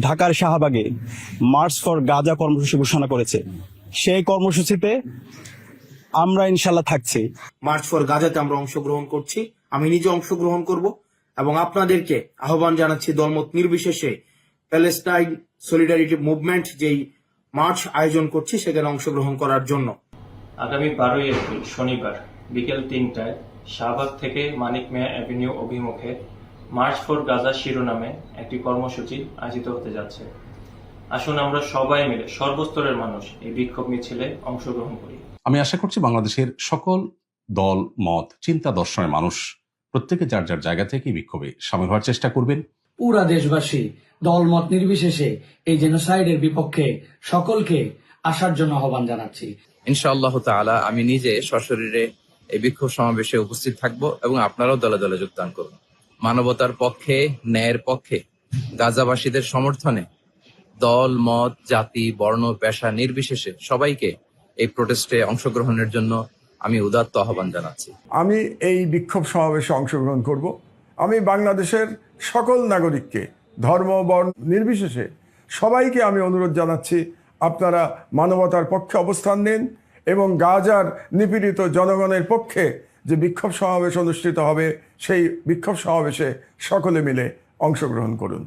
ঢাকার শাহবাগে March for Gaza কর্মসূচি ঘোষণা করেছে। সেই কর্মসূচিতে আমরা ইনশাল্লাহ থাকছি। মার্চ ফর গাজাতে আমরা অংশগ্রহণ করছি, আমি নিজে অংশগ্রহণ করব এবং আপনাদেরকে আহ্বান জানাচ্ছি দলমত নির্বিশেষে প্যালেস্টাইন সলিডারিটি মুভমেন্ট যেই মার্চ আয়োজন করছি সেখানে অংশগ্রহণ করার জন্য। আগামী 12ই এপ্রিল শনিবার বিকেল 3টায় শাহবাগ থেকে মানিক মিয়া অ্যাভিনিউ অভিমুখে মার্চ ফর গাজা শিরোনামে একটি কর্মসূচি আয়োজিত হতে যাচ্ছে। আসুন আমরা সবাই মিলে সর্বস্তরের মানুষ এই বিক্ষোভ মিছিলে অংশগ্রহণ করি। আমি আশা করছি বাংলাদেশের সকল দল মত চিন্তা দর্শনের মানুষ প্রত্যেকে যার যার জায়গা থেকে বিক্ষোভে সামিল হওয়ার চেষ্টা করবেন। পুরা দেশবাসী দলমত নির্বিশেষে এই জেনোসাইডের বিপক্ষে সকলকে আসার জন্য আহ্বান জানাচ্ছি। ইনশাআল্লাহ তাআলা আমি নিজে সশরীরে এই বিক্ষোভ সমাবেশে উপস্থিত থাকব এবং আপনারাও দলে দলে যোগদান করুন। মানবতার পক্ষে, ন্যায়ের পক্ষে, গাজাবাসীদের সমর্থনে দল মত জাতি বর্ণ পেশা নির্বিশেষে সবাইকে এই প্রোটেস্টে অংশগ্রহণের জন্য আমি উদাত্ত আহ্বান জানাচ্ছি। আমি এই বিক্ষোভ সমাবেশে অংশগ্রহণ করব। আমি বাংলাদেশের সকল নাগরিককে ধর্ম বর্ণ নির্বিশেষে সবাইকে আমি অনুরোধ জানাচ্ছি, আপনারা মানবতার পক্ষে অবস্থান নেন এবং গাজার নিপীড়িত জনগণের পক্ষে যে বিক্ষোভ সমাবেশ অনুষ্ঠিত হবে সেই বিক্ষোভ সমাবেশে সকলে মিলে অংশগ্রহণ করুন।